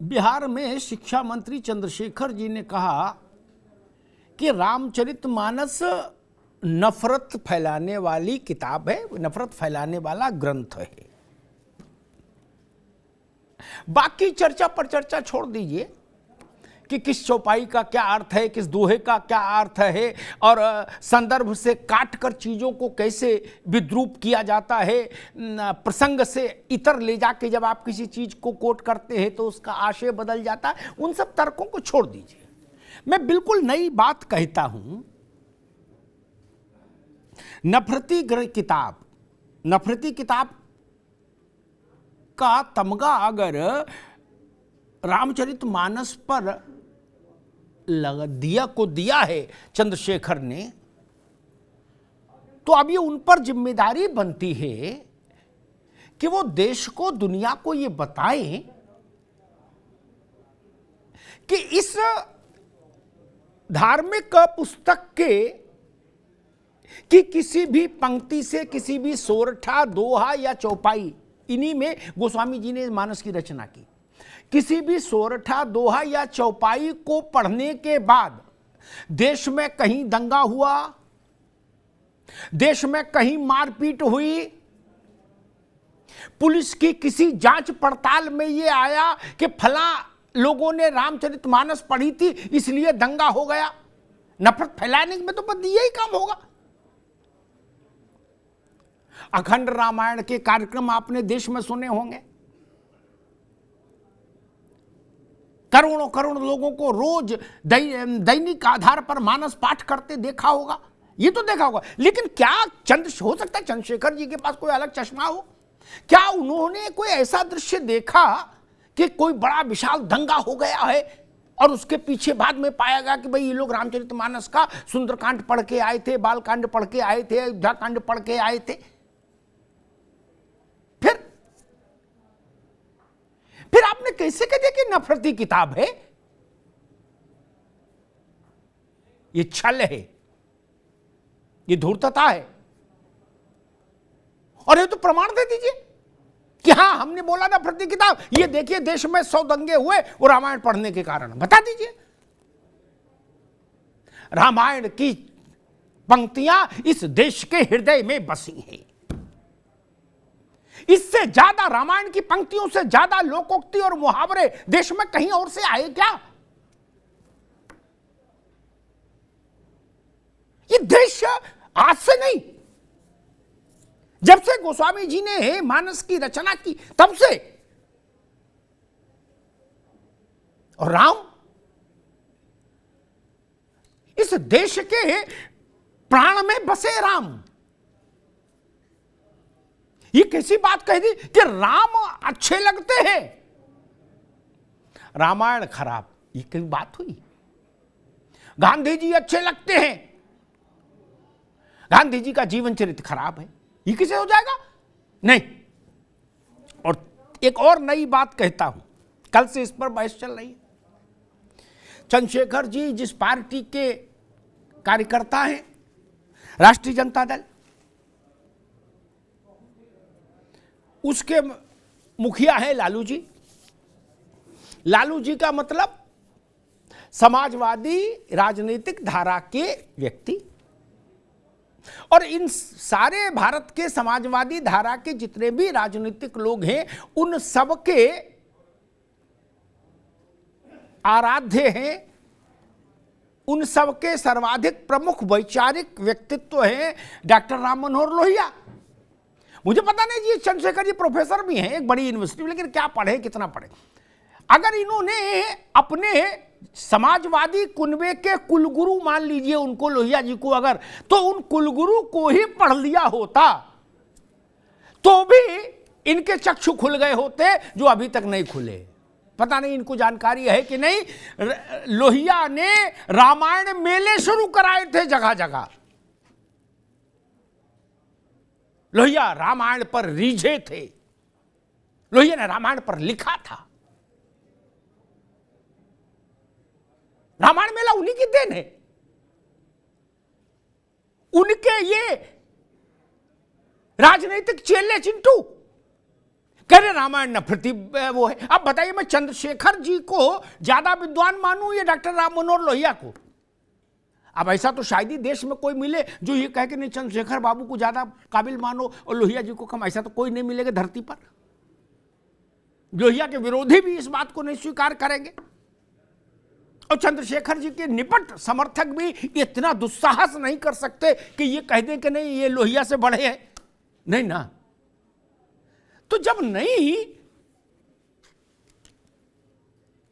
बिहार में शिक्षा मंत्री चंद्रशेखर जी ने कहा कि रामचरितमानस नफरत फैलाने वाली किताब है, नफरत फैलाने वाला ग्रंथ है। बाकी चर्चा पर चर्चा छोड़ दीजिए कि किस चौपाई का क्या अर्थ है, किस दोहे का क्या अर्थ है और संदर्भ से काटकर चीज़ों को कैसे विद्रूप किया जाता है। प्रसंग से इतर ले जाके जब आप किसी चीज़ को कोट करते हैं तो उसका आशय बदल जाता है। उन सब तर्कों को छोड़ दीजिए। मैं बिल्कुल नई बात कहता हूं। नफरती किताब का तमगा अगर रामचरितमानस पर दिया है चंद्रशेखर ने, तो अब ये उन पर जिम्मेदारी बनती है कि वो देश को, दुनिया को ये बताएं कि इस धार्मिक पुस्तक की किसी भी पंक्ति से, किसी भी सोरठा, दोहा या चौपाई, इन्हीं में गोस्वामी जी ने मानस की रचना की, किसी भी सोरठा, दोहा या चौपाई को पढ़ने के बाद देश में कहीं दंगा हुआ, देश में कहीं मारपीट हुई, पुलिस की किसी जांच पड़ताल में यह आया कि फला लोगों ने रामचरितमानस पढ़ी थी इसलिए दंगा हो गया, नफरत फैलाने में तो बस यही काम होगा। अखंड रामायण के कार्यक्रम आपने देश में सुने होंगे। करोड़ों करोड़ लोगों को रोज दैनिक आधार पर मानस पाठ करते देखा होगा, ये तो देखा होगा। लेकिन क्या हो सकता है चंद्रशेखर जी के पास कोई अलग चश्मा हो? क्या उन्होंने कोई ऐसा दृश्य देखा कि कोई बड़ा विशाल दंगा हो गया है और उसके पीछे बाद में पाया गया कि भाई ये लोग रामचरितमानस का सुंदरकांड पढ़ के आए थे, बालकांड पढ़ के आए थे, अयोध्याकांड पढ़ के आए थे? फिर आपने कैसे कह दिया कि नफरती किताब है? ये छल है, ये धूर्तता है। और ये तो प्रमाण दे दीजिए कि हां हमने बोला नफरती किताब, ये देखिए देश में 100 दंगे हुए वो रामायण पढ़ने के कारण, बता दीजिए। रामायण की पंक्तियां इस देश के हृदय में बसी हैं। इससे ज्यादा, रामायण की पंक्तियों से ज्यादा लोकोक्ति और मुहावरे देश में कहीं और से आए क्या? ये देश आज से नहीं, जब से गोस्वामी जी ने मानस की रचना की तब से। और राम इस देश के प्राण में बसे राम। ये कैसी बात कह दी कि राम अच्छे लगते हैं, रामायण खराब? ये कोई बात हुई? गांधी जी अच्छे लगते हैं, गांधी जी का जीवन चरित्र खराब है, ये किसे हो जाएगा? नहीं। और एक और नई बात कहता हूं, कल से इस पर बहस चल रही है। चंद्रशेखर जी जिस पार्टी के कार्यकर्ता हैं, राष्ट्रीय जनता दल, उसके मुखिया हैं लालू जी। लालू जी का मतलब समाजवादी राजनीतिक धारा के व्यक्ति। और इन सारे भारत के समाजवादी धारा के जितने भी राजनीतिक लोग हैं, उन सब के आराध्य हैं, उन सब के सर्वाधिक प्रमुख वैचारिक व्यक्तित्व हैं डॉक्टर राम मनोहर लोहिया। मुझे पता नहीं जी, चंद्रशेखर जी प्रोफेसर भी हैं एक बड़ी यूनिवर्सिटी में, लेकिन क्या पढ़े, कितना पढ़े? अगर इन्होंने अपने समाजवादी कुनबे के कुलगुरु मान लीजिए उनको, लोहिया जी को, अगर तो उन कुलगुरु को ही पढ़ लिया होता तो भी इनके चक्षु खुल गए होते जो अभी तक नहीं खुले। पता नहीं इनको जानकारी है कि नहीं, लोहिया ने रामायण मेले शुरू कराए थे जगह जगह। लोहिया रामायण पर रीझे थे, लोहिया ने रामायण पर लिखा था। रामायण मेला उन्हीं की देन है। उनके ये राजनीतिक चेले चिंटू कह रहे रामायण नफरती वो है। अब बताइए मैं चंद्रशेखर जी को ज्यादा विद्वान मानूं या डॉक्टर राम मनोहर लोहिया को? अब ऐसा तो शायद ही देश में कोई मिले जो ये कहे कि नहीं चंद्रशेखर बाबू को ज्यादा काबिल मानो और लोहिया जी को कम। ऐसा तो कोई नहीं मिलेगा धरती पर। लोहिया के विरोधी भी इस बात को नहीं स्वीकार करेंगे और चंद्रशेखर जी के निपट समर्थक भी इतना दुस्साहस नहीं कर सकते कि ये कह दें कि नहीं ये लोहिया से बड़े हैं। नहीं ना। तो जब नहीं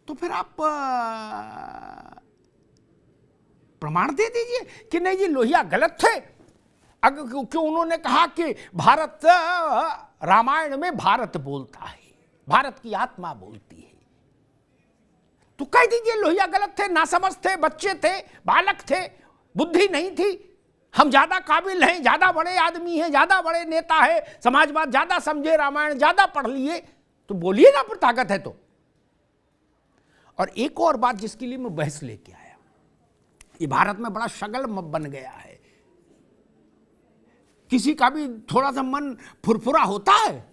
तो फिर आप प्रमाण दे दीजिए कि नहीं जी लोहिया गलत थे। अगर क्योंकि उन्होंने कहा कि भारत, रामायण में भारत बोलता है, भारत की आत्मा बोलती है, तो कह दीजिए लोहिया गलत थे, नासमझ थे, बच्चे थे, बालक थे, बुद्धि नहीं थी, हम ज्यादा काबिल हैं, ज्यादा बड़े आदमी हैं, ज्यादा बड़े नेता है, समाजवाद ज्यादा समझे, रामायण ज्यादा पढ़ लिए, तो बोलिए ना, पर ताकत है तो। और एक और बात जिसके लिए मैं बहस लेके आया, ये भारत में बड़ा शगल बन गया है। किसी का भी थोड़ा सा मन फुरफुरा होता है,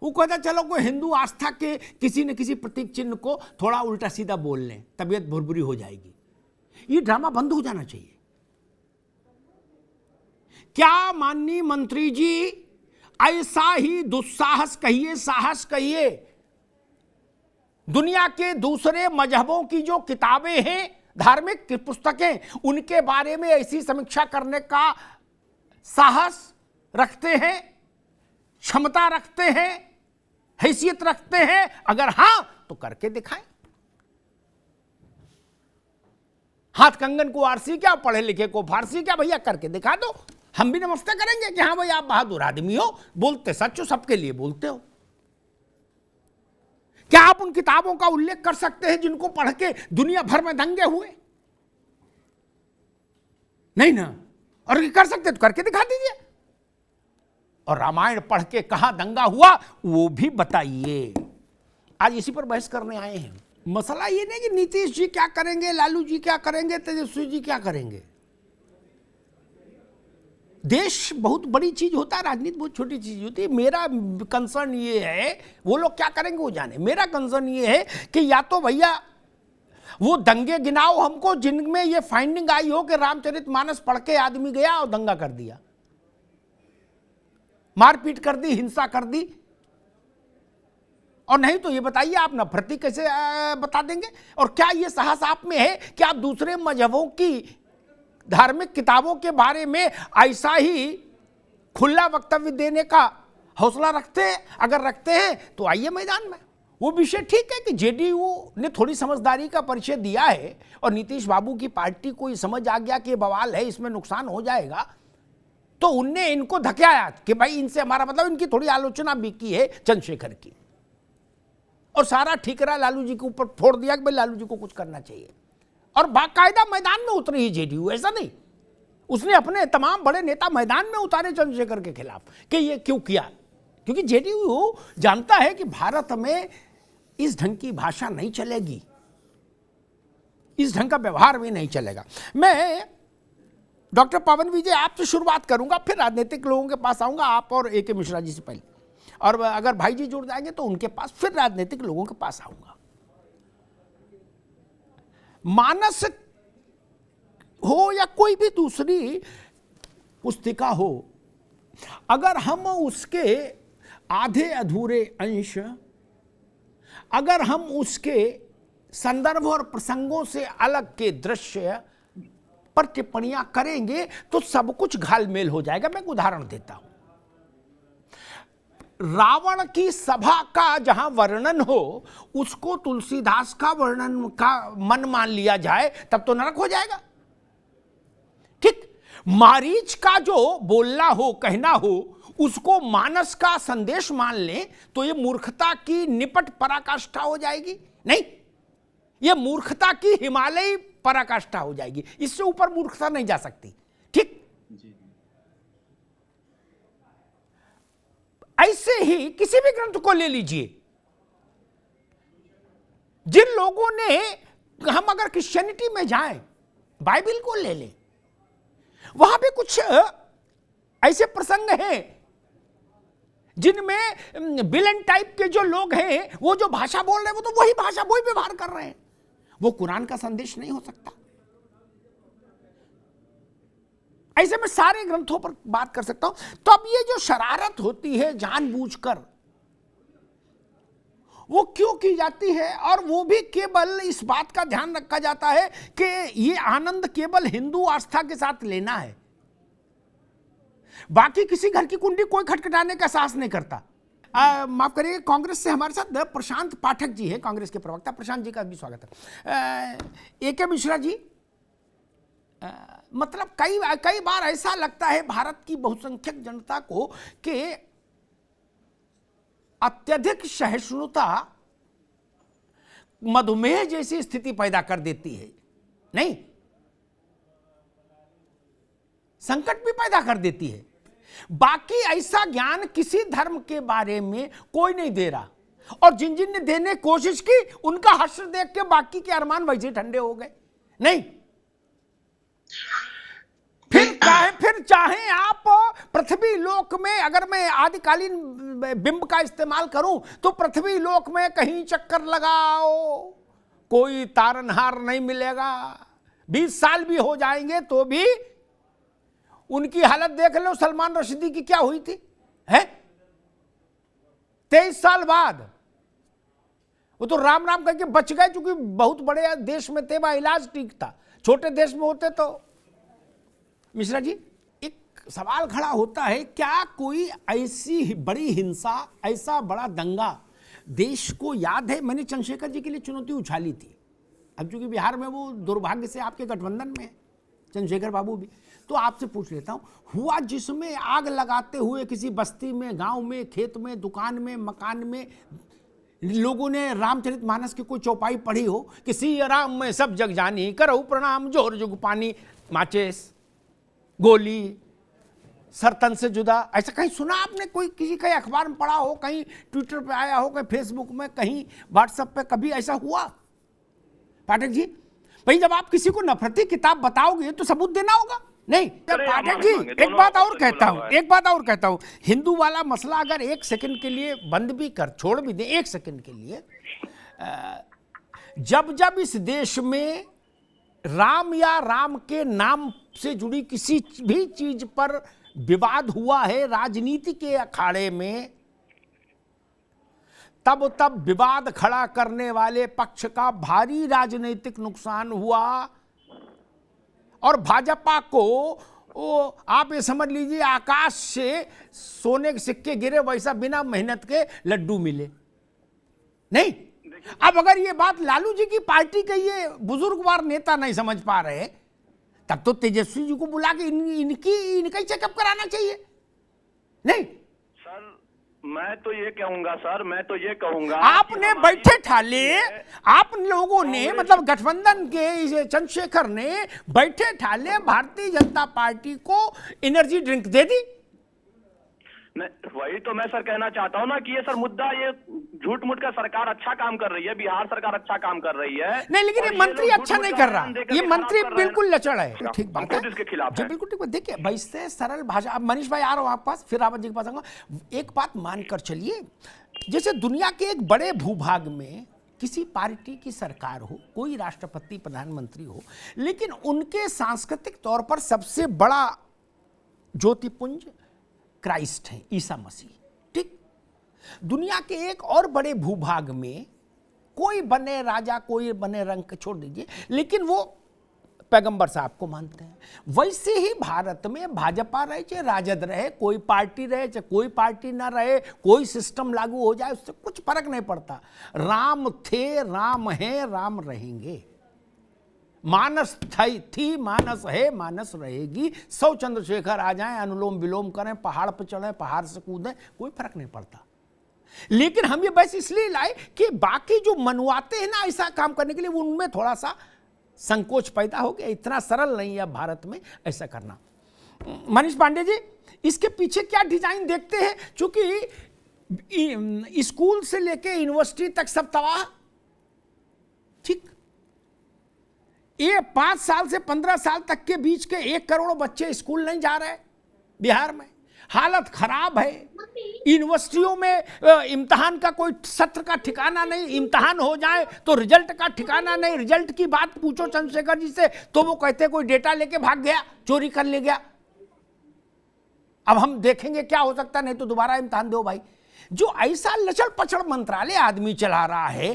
वो कहता चलो कोई हिंदू आस्था के किसी न किसी प्रतीक चिन्ह को थोड़ा उल्टा सीधा बोल लें, तबीयत भुरभुरी हो जाएगी। ये ड्रामा बंद हो जाना चाहिए। क्या माननीय मंत्री जी ऐसा ही दुस्साहस कहिए, साहस कहिए, दुनिया के दूसरे मजहबों की जो किताबें हैं, धार्मिक पुस्तकें, उनके बारे में ऐसी समीक्षा करने का साहस रखते हैं, क्षमता रखते हैं, हैसियत रखते हैं? अगर हां तो करके दिखाएं। हाथ कंगन को आरसी क्या, पढ़े लिखे को फारसी क्या, भैया करके दिखा दो, हम भी नमस्ते करेंगे कि हाँ भाई आप बहादुर आदमी हो, बोलते सच हो, सबके लिए बोलते हो। क्या आप उन किताबों का उल्लेख कर सकते हैं जिनको पढ़ के दुनिया भर में दंगे हुए? नहीं ना। और कर सकते तो करके दिखा दीजिए। और रामायण पढ़ के कहां दंगा हुआ वो भी बताइए। आज इसी पर बहस करने आए हैं। मसला ये नहीं कि नीतीश जी क्या करेंगे, लालू जी क्या करेंगे, तेजस्वी जी क्या करेंगे। देश बहुत बड़ी चीज होता है, राजनीति बहुत छोटी चीज होती है। मेरा कंसर्न ये है, वो लोग क्या करेंगे वो जाने, मेरा कंसर्न ये है कि या तो भैया वो दंगे गिनाओ हमको जिनमें ये फाइंडिंग आई हो कि रामचरितमानस पढ़ के आदमी गया और दंगा कर दिया, मारपीट कर दी, हिंसा कर दी। और नहीं तो ये बताइए आप नफरती कैसे बता देंगे? और क्या ये साहस आप में है कि आप दूसरे मजहबों की धार्मिक किताबों के बारे में ऐसा ही खुला वक्तव्य देने का हौसला रखते हैं? अगर रखते हैं तो आइए मैदान में। वो विषय ठीक है कि जेडीयू ने थोड़ी समझदारी का परिचय दिया है और नीतीश बाबू की पार्टी को ये समझ आ गया कि ये बवाल है, इसमें नुकसान हो जाएगा, तो उनने इनको धकेलाया कि भाई इनसे हमारा मतलब, इनकी थोड़ी आलोचना भी की है चंद्रशेखर की, और सारा ठीकरा लालू जी के ऊपर फोड़ दिया कि भाई लालू जी को कुछ करना चाहिए। और बाकायदा मैदान में उतरी है जेडीयू, ऐसा नहीं उसने अपने तमाम बड़े नेता मैदान में उतारे चंद्रशेखर के खिलाफ कि ये क्यों किया। क्योंकि जेडीयू जानता है कि भारत में इस ढंग की भाषा नहीं चलेगी, इस ढंग का व्यवहार भी नहीं चलेगा। मैं डॉक्टर पवन विजय आपसे शुरुआत करूंगा, फिर राजनीतिक लोगों के पास आऊंगा, आप और ए के मिश्रा जी से पहले, और अगर भाई जी जुड़ जाएंगे तो उनके पास, फिर राजनीतिक लोगों के पास आऊंगा। मानस हो या कोई भी दूसरी पुस्तिका हो, अगर हम उसके आधे अधूरे अंश, अगर हम उसके संदर्भ और प्रसंगों से अलग के दृश्य पर टिप्पणियां करेंगे तो सब कुछ घालमेल हो जाएगा। मैं एक उदाहरण देता हूं। रावण की सभा का जहां वर्णन हो उसको तुलसीदास का वर्णन का मन मान लिया जाए तब तो नरक हो जाएगा। ठीक, मारीच का जो बोलना हो, कहना हो, उसको मानस का संदेश मान लें तो ये मूर्खता की निपट पराकाष्ठा हो जाएगी। नहीं, ये मूर्खता की हिमालयी पराकाष्ठा हो जाएगी, इससे ऊपर मूर्खता नहीं जा सकती। ठीक, ऐसे ही किसी भी ग्रंथ को ले लीजिए, जिन लोगों ने, हम अगर क्रिश्चियनिटी में जाएं, बाइबल को ले लें, वहां पे कुछ ऐसे प्रसंग हैं जिनमें विलन टाइप के जो लोग हैं, वो जो भाषा बोल रहे हैं, वो तो वही भाषा, वही व्यवहार कर रहे हैं। वो कुरान का संदेश नहीं हो सकता। ऐसे में सारे ग्रंथों पर बात कर सकता हूं। तो अब ये जो शरारत होती है जानबूझकर, वो क्यों की जाती है? और वो भी केवल इस बात का ध्यान रखा जाता है कि ये आनंद केवल हिंदू आस्था के साथ लेना है, बाकी किसी घर की कुंडी कोई खटखटाने का साहस नहीं करता। माफ करिए, कांग्रेस से हमारे साथ प्रशांत पाठक जी हैं, कांग्रेस के प्रवक्ता। प्रशांत जी का भी स्वागत है। ए.के. मिश्रा जी, मतलब कई बार ऐसा लगता है भारत की बहुसंख्यक जनता को कि अत्यधिक सहिष्णुता मधुमेह जैसी स्थिति पैदा कर देती है, नहीं, संकट भी पैदा कर देती है। बाकी ऐसा ज्ञान किसी धर्म के बारे में कोई नहीं दे रहा, और जिन जिन ने देने की कोशिश की, उनका हश्र देख के बाकी के अरमान वैसे ठंडे हो गए। नहीं, फिर चाहे आप पृथ्वी लोक में, अगर मैं आदिकालीन बिंब का इस्तेमाल करूं, तो पृथ्वी लोक में कहीं चक्कर लगाओ, कोई तारनहार नहीं मिलेगा। 20 साल भी हो जाएंगे तो भी उनकी हालत देख लो, सलमान रशीदी की क्या हुई थी, है 23 साल बाद। वो तो राम राम करके बच गए, क्योंकि बहुत बड़े देश में थे, वह इलाज ठीक था। छोटे देश में होते तो। मिश्रा जी, एक सवाल खड़ा होता है, क्या कोई ऐसी बड़ी हिंसा, ऐसा बड़ा दंगा देश को याद है? मैंने चंद्रशेखर जी के लिए चुनौती उछाली थी। अब चूंकि बिहार में वो दुर्भाग्य से आपके गठबंधन में है, चंद्रशेखर बाबू भी, तो आपसे पूछ लेता हूं, हुआ जिसमें आग लगाते हुए किसी बस्ती में, गांव में, खेत में, दुकान में, मकान में लोगों ने रामचरितमानस की कोई चौपाई पढ़ी हो, किसी राम में सब जग जानी, करऊ प्रणाम जोर जुग पानी, माचिस, गोली, सरतन से जुदा, ऐसा कहीं सुना आपने? कोई किसी कहीं अखबार में पढ़ा हो, कहीं ट्विटर पे आया हो, कहीं फेसबुक में, कहीं व्हाट्सएप पे, कभी ऐसा हुआ? पाठक जी, भाई जब आप किसी को नफरती किताब बताओगे तो सबूत देना होगा, नहीं? पाठक जी, एक बात और कहता हूं, हिंदू वाला मसला अगर 1 सेकंड के लिए बंद भी कर, छोड़ भी दे 1 सेकंड के लिए, जब इस देश में राम या राम के नाम से जुड़ी किसी भी चीज पर विवाद हुआ है राजनीति के अखाड़े में, तब विवाद खड़ा करने वाले पक्ष का भारी राजनीतिक नुकसान हुआ, और भाजपा को आप ये समझ लीजिए आकाश से सोने के सिक्के गिरे वैसा बिना मेहनत के लड्डू मिले। नहीं, अब अगर ये बात लालू जी की पार्टी के ये बुजुर्गवार नेता नहीं समझ पा रहे, तब तो तेजस्वी जी को बुला के इनका चेकअप कराना चाहिए। नहीं सर, मैं तो ये कहूंगा आपने बैठे ठाले, आप लोगों ने, मतलब गठबंधन के चंद्रशेखर ने बैठे ठाले भारतीय जनता पार्टी को एनर्जी ड्रिंक दे दी। वही तो मैं सर कहना चाहता हूँ ना कि ये सर मुद्दा, ये झूठ मूठ का सरकार अच्छा काम कर रही है, बिहार सरकार अच्छा काम कर रही है। नहीं, लेकिन ये मंत्री अच्छा नहीं कर रहा, ये मंत्री बिल्कुल लचड़ है। तो ठीक बात है, इसके खिलाफ जी बिल्कुल ठीक। देखिए वैसे सरल भाषा, अब मनीष भाई आ रहा हूँ आपके पास, फिर रावत जी के पास आऊंगा। एक बात मानकर चलिए, जैसे दुनिया के एक बड़े भूभाग में किसी पार्टी की सरकार हो, कोई राष्ट्रपति प्रधानमंत्री हो, लेकिन उनके सांस्कृतिक तौर पर सबसे बड़ा ज्योतिपुंज क्राइस्ट है, ईसा मसीह। ठीक, दुनिया के एक और बड़े भूभाग में कोई बने राजा, कोई बने रंग, छोड़ दीजिए, लेकिन वो पैगंबर साहब को मानते हैं। वैसे ही भारत में भाजपा रहे चाहे राजद रहे, कोई पार्टी रहे चाहे कोई पार्टी ना रहे, कोई सिस्टम लागू हो जाए, उससे कुछ फर्क नहीं पड़ता। राम थे, राम हैं, राम रहेंगे। मानस थी, मानस है, मानस रहेगी। 100 चंद्रशेखर आ जाएं, अनुलोम विलोम करें, पहाड़ पर चढ़ें, पहाड़ से कूदें, कोई फर्क नहीं पड़ता। लेकिन हम ये बस इसलिए लाए कि बाकी जो मनवाते हैं ना ऐसा काम करने के लिए, उनमें थोड़ा सा संकोच पैदा हो गया। इतना सरल नहीं है भारत में ऐसा करना। मनीष पांडे जी, इसके पीछे क्या डिजाइन देखते हैं? चूंकि स्कूल से लेके यूनिवर्सिटी तक सब तबाह। ठीक, ये 5 साल से 15 साल तक के बीच के 1 करोड़ बच्चे स्कूल नहीं जा रहे बिहार में। हालत खराब है। यूनिवर्सिटियों में इम्तिहान का कोई सत्र का ठिकाना नहीं, इम्तिहान हो जाए तो रिजल्ट का ठिकाना नहीं। रिजल्ट की बात पूछो चंद्रशेखर जी से तो वो कहते कोई डेटा लेके भाग गया, चोरी कर ले गया। अब हम देखेंगे क्या हो सकता, नहीं तो दोबारा इम्तिहान दो भाई। जो ऐसा लचड़ पचड़ मंत्रालय आदमी चला रहा है,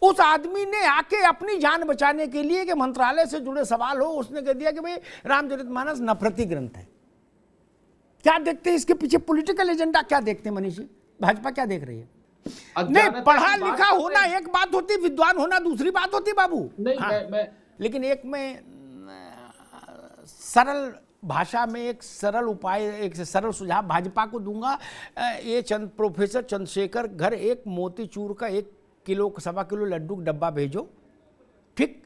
उस आदमी ने आके अपनी जान बचाने के लिए कि मंत्रालय से जुड़े सवाल हो, उसने कह दिया कि भाई रामचरितमानस नफरती ग्रंथ है। क्या देखते हैं इसके पीछे? पॉलिटिकल एजेंडा क्या देखते हैं मनीष जी? भाजपा क्या देख रही है? नहीं, पढ़ा लिखा होना एक बात होती, विद्वान होना दूसरी बात होती बाबू। नहीं, हाँ, लेकिन एक में सरल भाषा में एक सरल उपाय, एक सरल सुझाव भाजपा को दूंगा। ये प्रोफेसर चंद्रशेखर घर एक मोतीचूर का 1 किलो 1.25 किलो लड्डू का डब्बा भेजो, ठीक?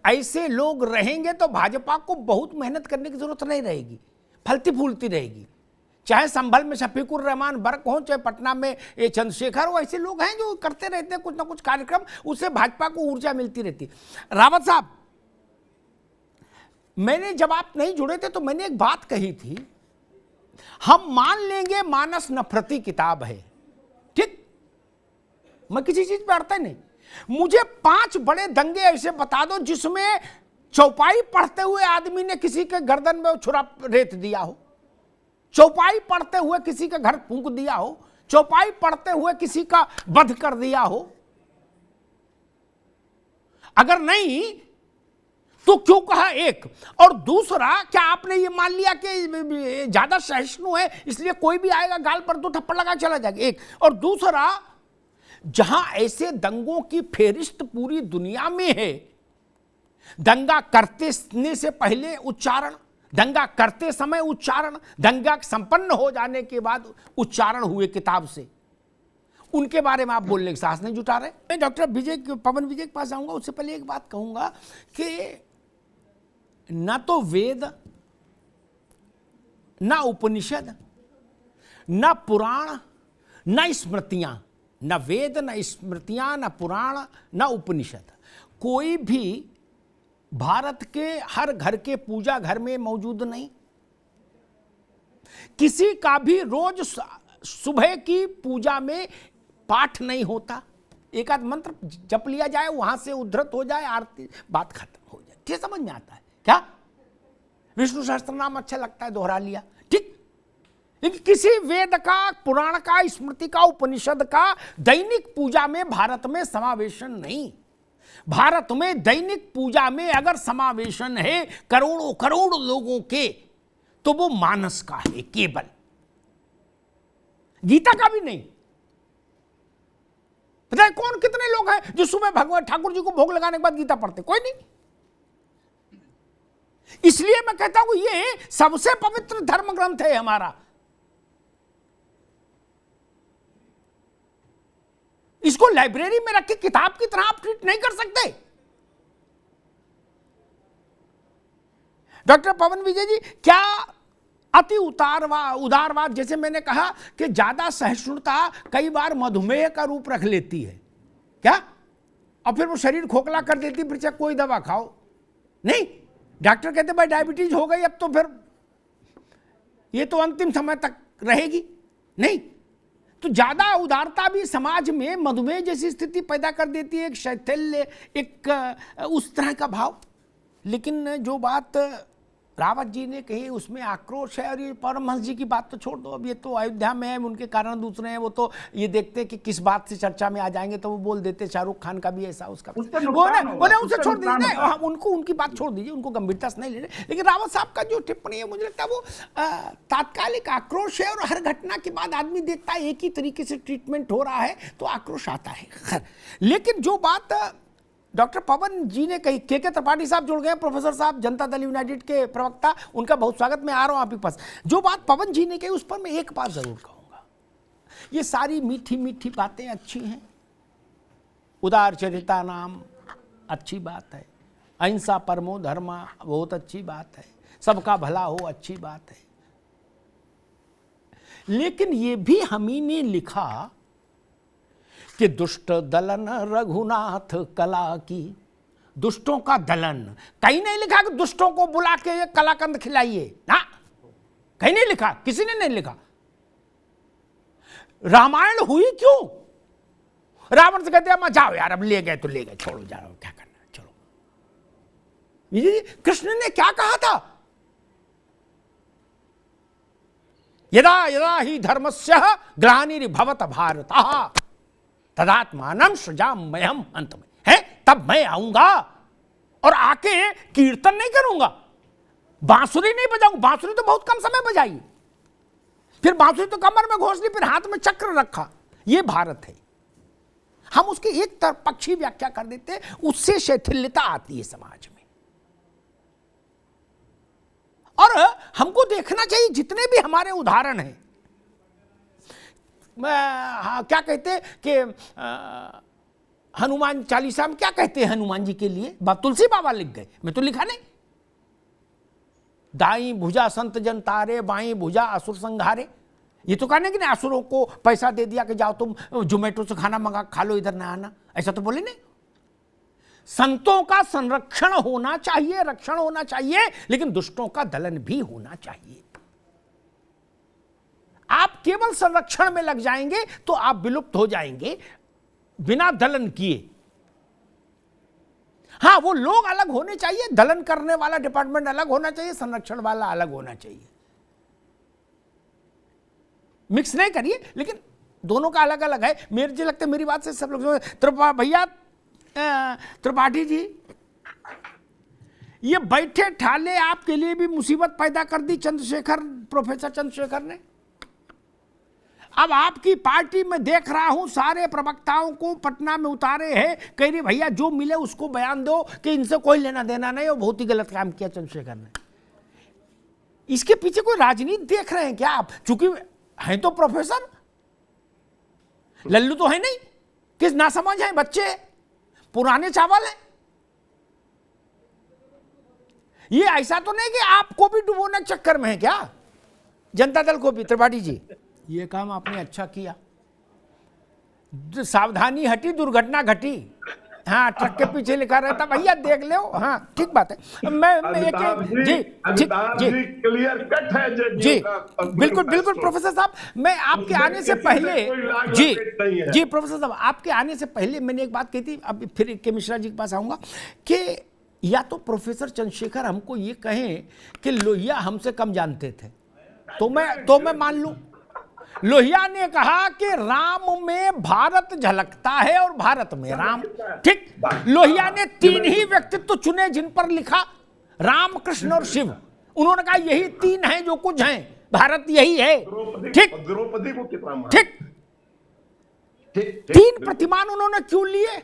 ऐसे लोग रहेंगे तो भाजपा को बहुत मेहनत करने की जरूरत नहीं रहेगी, फलती फूलती रहेगी। चाहे संभल में शफीकुर रहमान बर्क हो, चाहे पटना में ये चंद्रशेखर हो, ऐसे लोग हैं जो करते रहते हैं कुछ ना कुछ कार्यक्रम, उससे भाजपा को ऊर्जा मिलती रहती। रावत साहब, मैंने जब आप नहीं जुड़े थे तो मैंने एक बात कही थी, हम मान लेंगे मानस नफरती किताब है, ठीक? मैं किसी चीज पे अड़ता नहीं। मुझे 5 बड़े दंगे ऐसे बता दो जिसमें चौपाई पढ़ते हुए आदमी ने किसी के गर्दन में छुरा रेत दिया हो, चौपाई पढ़ते हुए किसी का घर फूंक दिया हो, चौपाई पढ़ते हुए किसी का वध कर दिया हो। अगर नहीं तो क्यों कहा एक? और दूसरा, क्या आपने ये मान लिया कि ज्यादा सहिष्णु है इसलिए कोई भी आएगा गाल पर 2 थप्पड़ लगा चला जाएगा? एक। और दूसरा, जहां ऐसे दंगों की फेरिस्त पूरी दुनिया में है, दंगा करते से पहले उच्चारण, दंगा करते समय उच्चारण, दंगा संपन्न हो जाने के बाद उच्चारण हुए किताब से, उनके बारे में आप बोलने की साहस नहीं जुटा रहे। मैं डॉक्टर पवन विजय के पास आऊंगा, उससे पहले एक बात कहूंगा कि न तो वेद, न उपनिषद, न पुराण, न स्मृतियां, न वेद, न स्मृतियां, न पुराण, न उपनिषद, कोई भी भारत के हर घर के पूजा घर में मौजूद नहीं। किसी का भी रोज सुबह की पूजा में पाठ नहीं होता। एक आध मंत्र जप लिया जाए, वहां से उद्धृत हो जाए, आरती, बात खत्म हो जाए। ठीक समझ में आता है क्या? विष्णु सहस्त्र नाम अच्छा लगता है, दोहरा लिया, ठीक। लेकिन किसी वेद का, पुराण का, स्मृति का, उपनिषद का दैनिक पूजा में भारत में समावेशन नहीं। भारत में दैनिक पूजा में अगर समावेशन है करोड़ों करोड़ लोगों के, तो वो मानस का है केवल, गीता का भी नहीं। पता है कौन कितने लोग हैं जो सुबह भगवान ठाकुर जी को भोग लगाने के बाद गीता पढ़ते? कोई नहीं। इसलिए मैं कहता हूं ये सबसे पवित्र धर्म ग्रंथ है हमारा। इसको लाइब्रेरी में रख के किताब की तरह आप ट्रीट नहीं कर सकते। डॉक्टर पवन विजय जी, क्या अति उदारवाद, जैसे मैंने कहा कि ज्यादा सहिष्णुता कई बार मधुमेह का रूप रख लेती है क्या, और फिर वो शरीर खोखला कर देती, फिर चाहे कोई दवा खाओ नहीं। डॉक्टर कहते भाई डायबिटीज हो गई, अब तो फिर ये तो अंतिम समय तक रहेगी नहीं। तो ज्यादा उदारता भी समाज में मधुमेह जैसी स्थिति पैदा कर देती है, एक शैथिल्य, एक उस तरह का भाव। लेकिन जो बात रावत जी ने कही उसमें आक्रोश है। और ये परमहंस जी की बात तो छोड़ दो, अब ये तो अयोध्या में है, उनके कारण दूसरे हैं, वो तो ये देखते हैं कि किस बात से चर्चा में आ जाएंगे तो वो बोल देते। शाहरुख खान का भी ऐसा, उसका उनसे छोड़ दीजिए, उनको उनकी बात छोड़ दीजिए, उनको गंभीरता से नहीं ले रहे। लेकिन रावत साहब का जो टिप्पणी है, मुझे लगता है वो तात्कालिक आक्रोश है, और हर घटना के बाद आदमी देखता है एक ही तरीके से ट्रीटमेंट हो रहा है तो आक्रोश आता है। लेकिन जो बात डॉक्टर पवन जी ने कही, के त्रिपाठी साहब जुड़ गए, प्रोफेसर साहब, जनता दल यूनाइटेड के प्रवक्ता, उनका बहुत स्वागत, मैं आ रहा हूं आपके पास। जो बात पवन जी ने कही उस पर मैं एक बात जरूर कहूंगा, ये सारी मीठी मीठी बातें अच्छी हैं, उदार चरिता नाम अच्छी बात है, अहिंसा परमो धर्मा बहुत अच्छी बात है, सबका भला हो अच्छी बात है। लेकिन ये भी हम ही ने लिखा कि दुष्ट दलन रघुनाथ कला की, दुष्टों का दलन, कहीं नहीं लिखा कि दुष्टों को बुला के ये कलाकंद खिलाइए ना, कहीं नहीं लिखा, किसी ने नहीं लिखा। रामायण हुई क्यों? रावण से कहते हैं जाओ यार, अब ले गए तो ले गए, छोड़ो, जाओ, क्या करना है, चलो। कृष्ण ने क्या कहा था? यदा यदा ही धर्मस्य ग्लानिर्भवत भारतः तदात्मानं सृजाम्यहम्, अंत में है, तब मैं आऊंगा और आके कीर्तन नहीं करूंगा, बांसुरी नहीं बजाऊंगा। बांसुरी तो बहुत कम समय बजाई, फिर बांसुरी तो कमर में घोंस ली, फिर हाथ में चक्र रखा। ये भारत है। हम उसकी एक तरफ पक्षी व्याख्या कर देते हैं, उससे शैथिल्यता आती है समाज में। और हमको देखना चाहिए जितने भी हमारे उदाहरण हैं, क्या कहते हैं कि हनुमान चालीसा में क्या कहते हैं हनुमान जी के लिए? तुलसी बाबा लिख गए, मैं तो लिखा नहीं। दाई भुजा संत जन तारे, बाई भुजा असुर संघारे। ये तो कहने कि नहीं असुरों को पैसा दे दिया कि जाओ तुम जोमेटो से खाना मंगा खा लो, इधर ना आना, ऐसा तो बोले नहीं। संतों का संरक्षण होना चाहिए, रक्षण होना चाहिए, लेकिन दुष्टों का दलन भी होना चाहिए। आप केवल संरक्षण में लग जाएंगे तो आप विलुप्त हो जाएंगे बिना दलन किए। हाँ, वो लोग अलग होने चाहिए, दलन करने वाला डिपार्टमेंट अलग होना चाहिए, संरक्षण वाला अलग होना चाहिए। मिक्स नहीं करिए, लेकिन दोनों का अलग अलग है। मेरे जो लगता है, मेरी बात से सब लोग भैया त्रिपाठी जी, ये बैठे ठाले आपके लिए भी मुसीबत पैदा कर दी चंद्रशेखर, प्रोफेसर चंद्रशेखर ने। अब आपकी पार्टी में देख रहा हूं सारे प्रवक्ताओं को पटना में उतारे हैं, कह रही भैया जो मिले उसको बयान दो कि इनसे कोई लेना देना नहीं, और बहुत ही गलत काम किया चंद्रशेखर ने। इसके पीछे कोई राजनीति देख रहे हैं क्या आप? चूंकि हैं तो प्रोफेसर, लल्लू तो है नहीं, किस नासमझ है, बच्चे पुराने चावल है। ये ऐसा तो नहीं कि आपको भी डुबोने के चक्कर में है क्या, जनता दल को भी? त्रिपाठी जी, ये काम आपने अच्छा किया, सावधानी हटी दुर्घटना घटी। हाँ, ट्रक के पीछे लिखा रहता भैया देख लो। हाँ, ठीक बात है। मैं एक जी क्लियर कट है जी, बिल्कुल बिल्कुल प्रोफेसर साहब, मैं आपके आने से पहले जी प्रोफेसर साहब, आपके आने से पहले मैंने एक बात कही थी, अब फिर के मिश्रा जी के पास आऊंगा, कि या तो प्रोफेसर चंद्रशेखर हमको ये कहें कि लोहिया हमसे कम जानते थे, तो मैं मान लूं। लोहिया ने कहा कि राम में भारत झलकता है और भारत में राम, ठीक। लोहिया ने 3 ही व्यक्तित्व चुने जिन पर लिखा राम, कृष्ण और शिव। उन्होंने कहा यही 3 हैं जो कुछ हैं, भारत यही है, ठीक। द्रौपदी को कितना ठीक, 3 प्रतिमान उन्होंने क्यों लिए?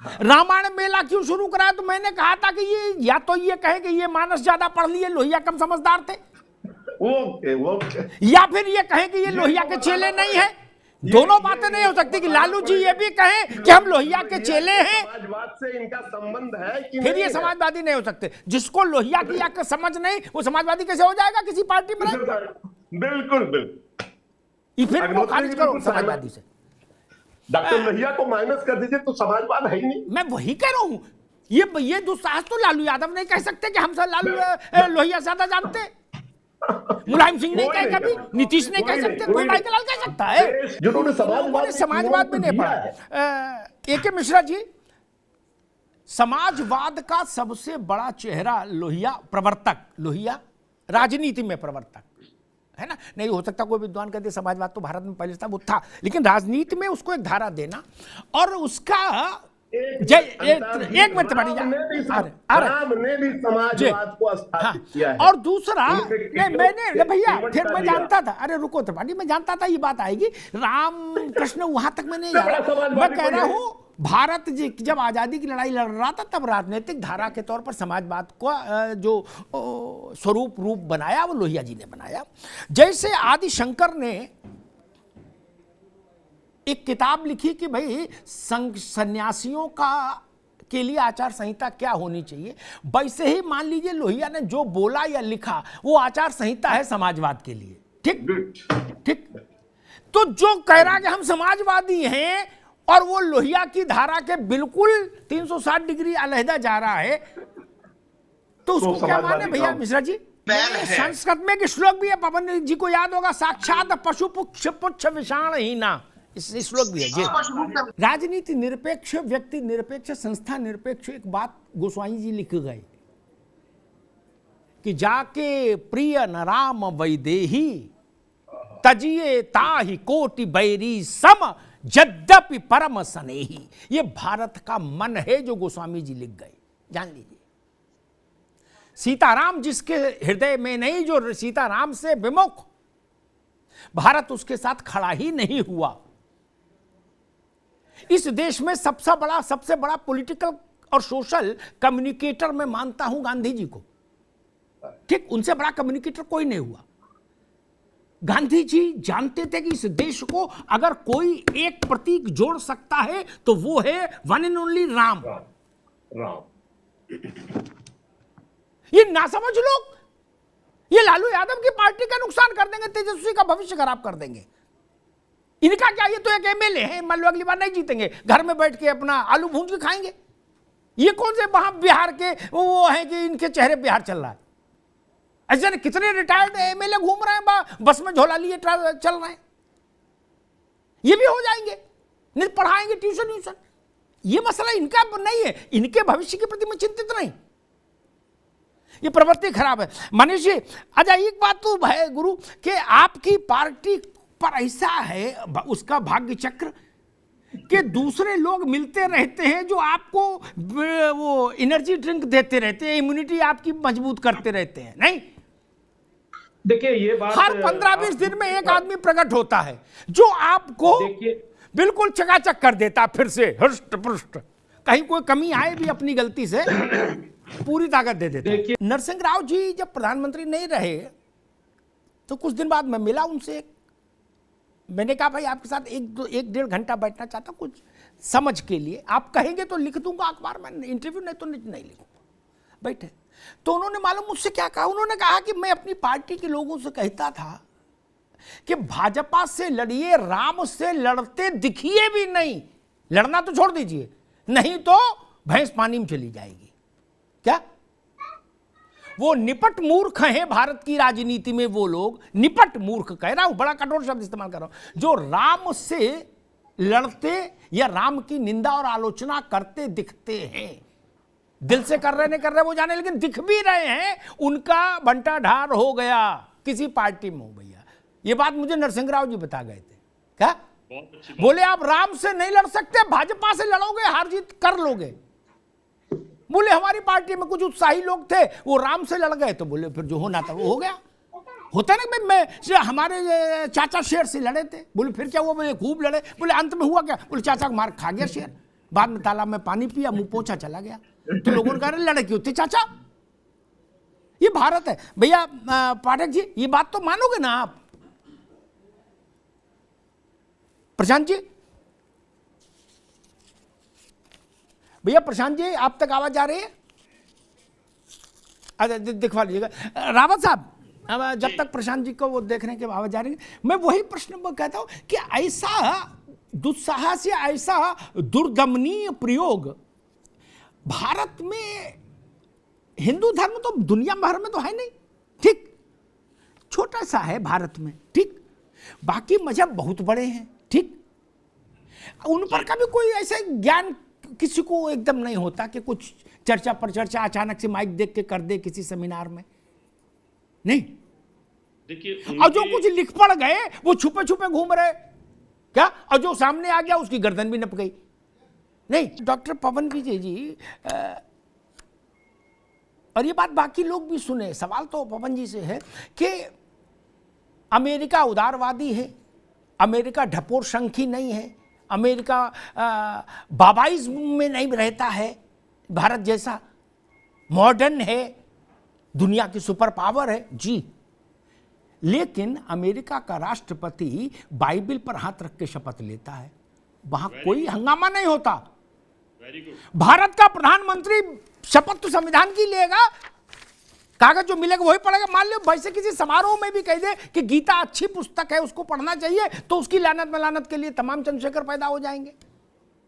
रामायण मेला क्यों शुरू करा? तो मैंने कहा था कि ये या तो ये कहे कि ये मानस ज्यादा पढ़ लिए, लोहिया कम समझदार थे, ओके। या फिर ये कहे कि ये लोहिया के चेले नहीं है। दोनों बातें नहीं हो सकती कि लालू जी ये भी कहें कि हम लोहिया के चेले हैं, समाजवाद से इनका संबंध है कि फिर ये समाजवादी नहीं हो सकते। जिसको लोहिया की या समझ नहीं, वो समाजवादी कैसे हो जाएगा किसी पार्टी में? बिल्कुल बिल्कुल, फिर वो खारिज करो समाजवादी से। डॉक्टर लोहिया को माइनस कर दीजिए तो समाजवाद है ही नहीं। मैं वही कह रहा हूं, ये दुस्साहस तो लालू यादव नहीं कह सकते कि हम सब लालू लोहिया ज्यादा जानते। मुलायम सिंह नहीं कहे कभी, नीतीश नहीं कह सकते, कोई भाई लाल कह सकता है जिन्होंने समाजवाद में नहीं पढ़ा। ए.के. मिश्रा जी, समाजवाद का सबसे बड़ा चेहरा लोहिया, प्रवर्तक लोहिया, राजनीति में प्रवर्तक है ना। नहीं हो सकता कोई विद्वान कहते समाजवाद तो भारत में पहले था, वो था, लेकिन राजनीति में उसको एक धारा देना और उसका एक मिनट हमने भी समाजवाद को स्थापित किया है। और दूसरा मैंने भैया फिर मैं जानता था, अरे रुको त्रिपाठी, मैं जानता था ये बात आएगी, राम कृष्ण वहां तक मैंने, मैं कह रहा हूं भारत जब आजादी की लड़ाई लड़ रहा था तब राजनीतिक धारा के तौर पर समाजवाद को जो स्वरूप रूप बनाया वो लोहिया जी ने बनाया। जैसे आदि शंकर ने एक किताब लिखी कि भाई सन्यासियों का के लिए आचार संहिता क्या होनी चाहिए, वैसे ही मान लीजिए लोहिया ने जो बोला या लिखा वो आचार संहिता है समाजवाद के लिए, ठीक ठीक। तो जो कह रहा कि हम समाजवादी हैं और वो लोहिया की धारा के बिल्कुल 360 डिग्री अलहदा जा रहा है, तो उसको क्या माने भैया मिश्रा जी? बैन है। संस्कृत में एक श्लोक भी है, पवन जी को याद होगा, साक्षात पशु पुच्छ विषाण ही ना, इस श्लोक भी है जी। राजनीति निरपेक्ष, व्यक्ति निरपेक्ष, संस्था निरपेक्ष। एक बात गोस्वामी जी लिख गए कि जाके प्रिय न राम वैदेही तजिए ताहि कोटि बैरी सम यद्यपि परम सनेही। ये भारत का मन है जो गोस्वामी जी लिख गए, जान लीजिए। सीताराम जिसके हृदय में नहीं, जो सीताराम से विमुख, भारत उसके साथ खड़ा ही नहीं हुआ। इस देश में सबसे बड़ा पॉलिटिकल और सोशल कम्युनिकेटर मैं मानता हूं गांधी जी को, ठीक, उनसे बड़ा कम्युनिकेटर कोई नहीं हुआ। गांधी जी जानते थे कि इस देश को अगर कोई एक प्रतीक जोड़ सकता है तो वो है वन एंड ओनली राम। ये नासमझ लोग ये लालू यादव की पार्टी का नुकसान कर देंगे, तेजस्वी का भविष्य खराब कर देंगे। इनका क्या, ये तो एक एमएलए है, मान लो अगली बार नहीं जीतेंगे, घर में बैठ के अपना आलू भून के खाएंगे। ये कौन से वहां बिहार के वो हैं कि इनके चेहरे बिहार चल रहा है? ऐसे कितने रिटायर्ड एमएलए घूम रहे हैं, बस में झोला लिए चल रहे हैं। ये भी हो जाएंगे, नहीं पढ़ाएंगे ट्यूशन। ये मसला इनका नहीं है, इनके भविष्य के प्रति मैं चिंतित नहीं। ये प्रवृत्ति खराब है। मनीष जी, अच्छा एक बात तो है गुरु कि आपकी पार्टी पर ऐसा है उसका भाग्य चक्र कि दूसरे लोग मिलते रहते हैं जो आपको वो एनर्जी ड्रिंक देते रहते हैं, इम्यूनिटी आपकी मजबूत करते रहते हैं। नहीं, देखिए ये बात हर 15-20 दिन में एक आदमी प्रकट होता है जो आपको बिल्कुल चकाचक कर देता, फिर से हृष्ट पुष्ट, कहीं कोई कमी आए भी अपनी गलती से पूरी ताकत दे देता। नरसिंह राव जी जब प्रधानमंत्री नहीं रहे तो कुछ दिन बाद मैं मिला उनसे, मैंने कहा भाई आपके साथ एक डेढ़ घंटा बैठना चाहता हूं कुछ समझ के लिए, आप कहेंगे तो लिख दूंगा अखबार में इंटरव्यू, नहीं तो नहीं लिखूंगा। बैठे तो उन्होंने मालूम मुझसे क्या कहा, उन्होंने कहा कि मैं अपनी पार्टी के लोगों से कहता था कि भाजपा से लड़िए, राम से लड़ते दिखिए भी नहीं, लड़ना तो छोड़ दीजिए, नहीं तो भैंस पानी में चली जाएगी। क्या वो निपट मूर्ख हैं भारत की राजनीति में? वो लोग निपट मूर्ख, कह रहा हूं, बड़ा कठोर शब्द इस्तेमाल कर रहा हूं, जो राम से लड़ते या राम की निंदा और आलोचना करते दिखते हैं। दिल से कर रहे नहीं कर रहे वो जाने, लेकिन दिख भी रहे हैं, उनका बंटा ढार हो गया किसी पार्टी में हो भैया। ये बात मुझे नरसिंह राव जी बता गए थे। क्या बोले, आप राम से नहीं लड़ सकते, भाजपा से लड़ोगे हार जीत कर लोगे। बोले हमारी पार्टी में कुछ उत्साही लोग थे, वो राम से लड़ गए, तो बोले फिर जो होना था वो हो गया। होता ना भाई, मैं हमारे चाचा शेर से लड़े थे, बोले फिर क्या हुआ? बोले खूब लड़े। बोले अंत में हुआ क्या? बोले चाचा को मार खा गया शेर, बाद में तालाब में पानी पिया, मुंह पोंछा चला गया। तो लोगों ने कहा लड़े क्यों थे चाचा? ये भारत है भैया। पाठक जी ये बात तो मानोगे ना आप? प्रशांत जी, भैया प्रशांत जी आप तक आवाज आ रही है? अच्छा दिखवा लीजिएगा रावत साहब, जब तक प्रशांत जी को वो देखने के आवाज आ रही है, मैं वही प्रश्न कहता हूं कि ऐसा दुस्साहस या ऐसा दुर्दमनीय प्रयोग भारत में, हिंदू धर्म तो दुनिया भर में तो है नहीं, ठीक, छोटा सा है भारत में, ठीक, बाकी मजहब बहुत बड़े हैं, ठीक, उन पर कभी कोई ऐसे ज्ञान किसी को एकदम नहीं होता कि कुछ चर्चा पर चर्चा अचानक से माइक देख के कर दे किसी सेमिनार में, नहीं। देखिए और जो कुछ लिख पढ़ गए वो छुपे छुपे घूम रहे क्या, और जो सामने आ गया उसकी गर्दन भी नप गई। नहीं, डॉक्टर पवन विजय जी, और ये बात बाकी लोग भी सुने, सवाल तो पवन जी से है कि अमेरिका उदारवादी है, अमेरिका ढपोर शंखी नहीं है, अमेरिका बाबाइज्म में नहीं रहता है, भारत जैसा मॉडर्न है, दुनिया की सुपर पावर है जी, लेकिन अमेरिका का राष्ट्रपति बाइबिल पर हाथ रख के शपथ लेता है, वहां कोई हंगामा नहीं होता। भारत का प्रधानमंत्री शपथ तो संविधान की लेगा, कागज जो मिलेगा वही पढ़ेगा। मान लो वैसे किसी समारोह में भी कह दे कि गीता अच्छी पुस्तक है, उसको पढ़ना चाहिए, तो उसकी लानत मलानत के लिए तमाम चंद्रशेखर पैदा हो जाएंगे।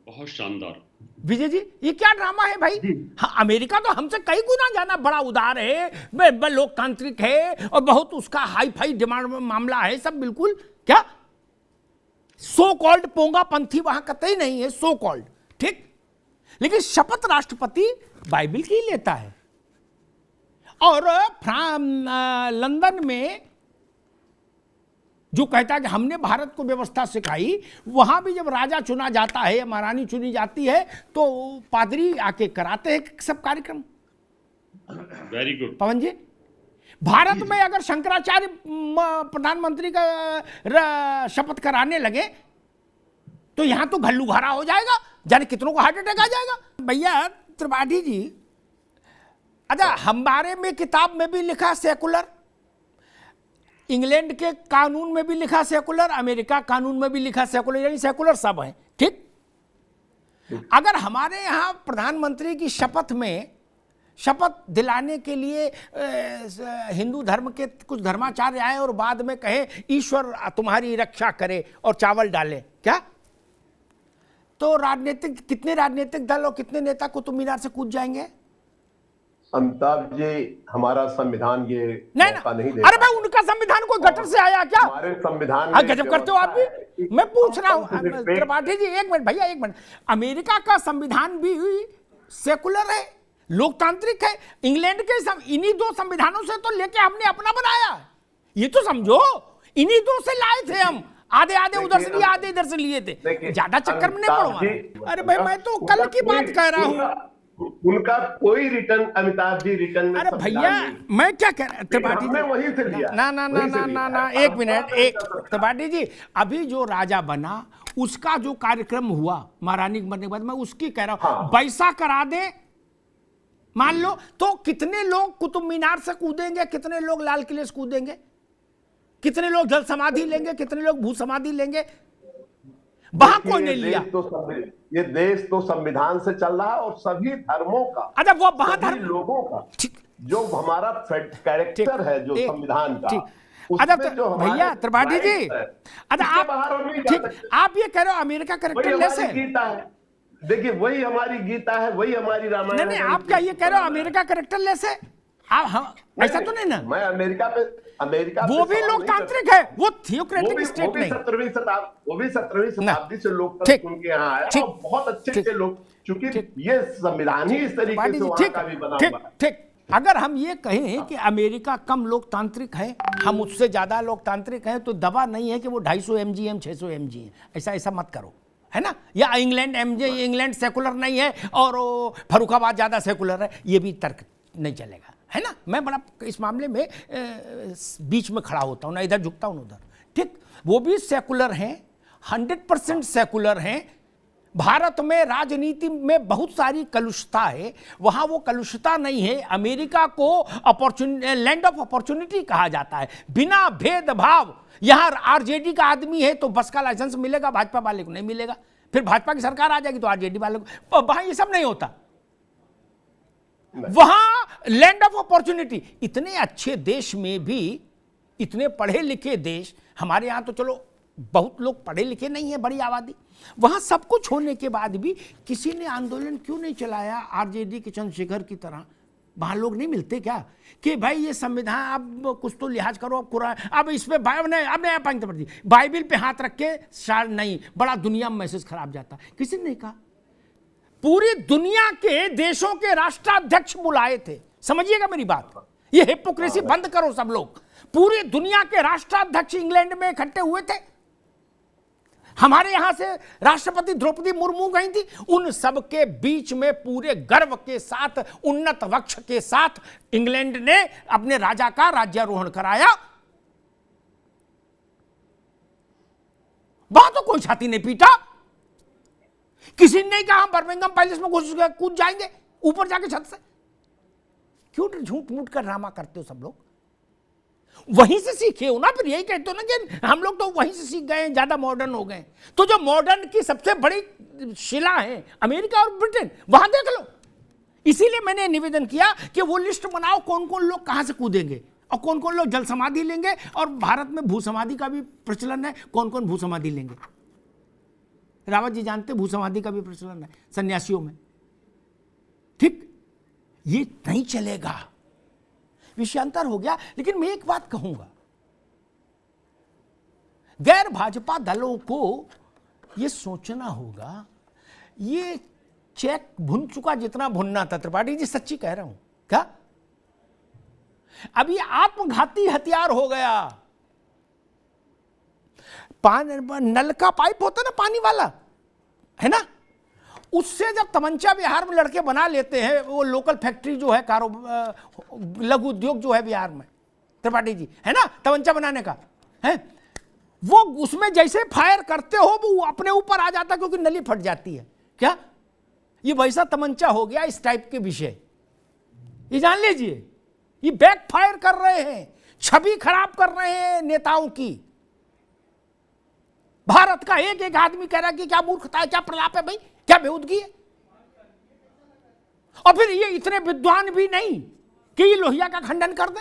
बहुत शानदार। विजय जी ये क्या ड्रामा है भाई? हाँ, अमेरिका तो हमसे कई गुना ज्यादा बड़ा उदार है, लोकतांत्रिक है और बहुत उसका हाई फाई डिमांड मामला है, सब बिल्कुल क्या सो कॉल्ड पोंगा पंथी वहां कतई नहीं है, सो कॉल्ड, ठीक। लेकिन शपथ राष्ट्रपति बाइबिल की लेता है। और लंदन में जो कहता है कि हमने भारत को व्यवस्था सिखाई, वहां भी जब राजा चुना जाता है या महारानी चुनी जाती है तो पादरी आके कराते हैं सब कार्यक्रम। वेरी गुड पवन जी, भारत में अगर शंकराचार्य प्रधानमंत्री का शपथ कराने लगे तो यहां तो घल्लू घारा हो जाएगा, जाने कितनों को हार्ट अटैक आ जाएगा। भैया त्रिपाठी जी, अच्छा हमारे में किताब में भी लिखा सेकुलर, इंग्लैंड के कानून में भी लिखा सेकुलर, अमेरिका कानून में भी लिखा सेकुलर, यानी सेकुलर सब है, ठीक। अगर हमारे यहां प्रधानमंत्री की शपथ में शपथ दिलाने के लिए हिंदू धर्म के कुछ धर्माचार्य आए और बाद में कहे ईश्वर तुम्हारी रक्षा करे और चावल डाले, क्या तो राजनीतिक कितने राजनीतिक दल और कितने नेता कुतुब मीनार से कूद जाएंगे? अमिताभ जी, हमारा संविधान ये मौका नहीं देता। अरे भाई उनका संविधान कोई गटर से आया क्या? हमारे संविधान में गजब करते हो आप भी। मैं पूछ रहा हूं त्रिपाठी जी, एक मिनट भैया, एक मिनट। अमेरिका का संविधान भी सेकुलर है, लोकतांत्रिक है। इंग्लैंड के इन्हीं दो संविधानों से तो लेके हमने अपना बनाया, ये तो समझो, इन्हीं दो से लाए थे हम, आधे आधे उधर से लिए आधे इधर से लिए थे, ज्यादा चक्कर में नहीं पड़ो। अरे भाई मैं तो कल की बात कह रहा हूं, उनका कोई रिटर्न अमिताभ जी रिटर्न में। अरे भैया मैं क्या कह रहा हूं त्रिपाठी जी, वहीं से लिया ना ना ना ना ना ना एक मिनट, एक त्रिपाठी जी, अभी जो राजा बना उसका जो कार्यक्रम हुआ महारानी के मरने के बाद, मैं उसकी कह रहा हूं वैसा करा दे मान लो, तो कितने लोग कुतुब मीनार से कूदेंगे, कितने लोग लाल किले से कूदेंगे, कितने लोग जल समाधि लेंगे, कितने लोग भू समाधि लेंगे? वहां कोई नहीं लिया। ये देश तो संविधान से चल रहा है और सभी धर्मों का, अच्छा वो वहां धर्म लोगों का जो हमारा कैरेक्टर है जो संविधान का, अच्छा भैया त्रिपाठी जी, अच्छा आप ये कह रहे हो अमेरिका कैरेक्टर लेस है? गीता है, देखिए वही हमारी गीता है, वही हमारी रामायण। नहीं आप क्या ये कह रहे हो अमेरिका कैरेक्टर लेस है? आप हम ऐसा तो नहीं ना, मैं अमेरिका वो भी लोकतांत्रिक है, वो थियोक्रेटिक स्टेट नहीं। वो भी 17वीं शताब्दी से लोकतंत्र उनके यहाँ आया और बहुत अच्छे लोग, चूंकि ये संविधान ही इस तरीके से वहां का भी बना हुआ है। ठीक, अगर हम ये कहें कि अमेरिका कम लोकतांत्रिक है, हम उससे ज्यादा लोकतांत्रिक हैं, तो दवा नहीं है कि वो 250 MGM 600 MG है, ऐसा मत करो, है ना। या इंग्लैंड सेकुलर नहीं है और फर्रुखाबाद ज्यादा सेकुलर है, ये भी तर्क नहीं चलेगा, है ना। मैं बड़ा इस मामले में बीच में खड़ा होता हूं, ना इधर झुकता हूं ना उधर, ठीक। वो भी सेकुलर हैं, 100% सेकुलर हैं। भारत में राजनीति में बहुत सारी कलुषता है, वहां वो कलुषता नहीं है। अमेरिका को लैंड ऑफ अपॉर्चुनिटी कहा जाता है, बिना भेदभाव। यहां आरजेडी का आदमी है तो बस का लाइसेंस मिलेगा, भाजपा वाले को नहीं मिलेगा, फिर भाजपा की सरकार आ जाएगी तो आरजेडी वाले को, वहां ये सब नहीं होता। वहां लैंड ऑफ अपॉर्चुनिटी। इतने अच्छे देश में भी, इतने पढ़े लिखे देश, हमारे यहां तो चलो बहुत लोग पढ़े लिखे नहीं है, बड़ी आबादी, वहां सब कुछ होने के बाद भी किसी ने आंदोलन क्यों नहीं चलाया आरजेडी के चंद्रशेखर की तरह? वहां लोग नहीं मिलते क्या कि भाई ये संविधान अब कुछ तो लिहाज करो, अब कुरान, अब इस पे बाइबिल पे हाथ रख के नहीं, बड़ा दुनिया में मैसेज खराब जाता। किसी ने नहीं कहा। पूरी दुनिया के देशों के राष्ट्राध्यक्ष बुलाए थे, समझिएगा मेरी बात, ये हिपोक्रेसी बंद करो सब लोग। पूरी दुनिया के राष्ट्राध्यक्ष इंग्लैंड में इकट्ठे हुए थे, हमारे यहां से राष्ट्रपति द्रौपदी मुर्मू गई थी, उन सब के बीच में पूरे गर्व के साथ, उन्नत वक्ष के साथ इंग्लैंड ने अपने राजा का राज्यारोहण कराया। वहां तो कोई छाती नहीं पीटा, किसी ने नहीं कहा हम बर्मिंघम पैलेस में कूद जाएंगे ऊपर जाके छत से। क्यों झूठ मूठ का ड्रामा करते हो सब लोग? वहीं से सीखे हो ना, फिर यही कहते हो ना कि हम लोग तो वहीं से सीख गए हैं, ज्यादा मॉडर्न हो गए। तो जो मॉडर्न की सबसे बड़ी शिला है अमेरिका और ब्रिटेन, वहां देख लो। इसीलिए मैंने निवेदन किया कि वो लिस्ट बनाओ कौन कौन लोग कहां से कूदेंगे और कौन कौन लोग जल समाधि लेंगे, और भारत में भू समाधि का भी प्रचलन है, कौन कौन भू समाधि लेंगे। रावत जी जानते भू समाधि का भी प्रचलन है सन्यासियों में। ठीक, ये नहीं चलेगा, विषयांतर हो गया। लेकिन मैं एक बात कहूंगा, गैर भाजपा दलों को ये सोचना होगा, ये चेक भुन चुका जितना भुनना था। त्रिपाठी जी सच्ची कह रहा हूं क्या? अब ये आत्मघाती हथियार हो गया। नल का पाइप होता ना पानी वाला, है ना, उससे जब तमंचा बिहार में लड़के बना लेते हैं, वो लोकल फैक्ट्री जो है, लघु उद्योग जो है बिहार में, त्रिपाठी जी, है ना, तमंचा बनाने का है, वो उसमें जैसे फायर करते हो वो अपने ऊपर आ जाता, क्योंकि नली फट जाती है। क्या ये वैसा तमंचा हो गया इस टाइप के विषय? ये जान लीजिए, ये बैक फायर कर रहे हैं, छवि खराब कर रहे हैं नेताओं की। भारत का एक एक आदमी कह रहा है कि क्या मूर्खता है, क्या प्रलाप है भाई, क्या बेहूदगी है। और फिर ये इतने विद्वान भी नहीं कि ये लोहिया का खंडन कर दे।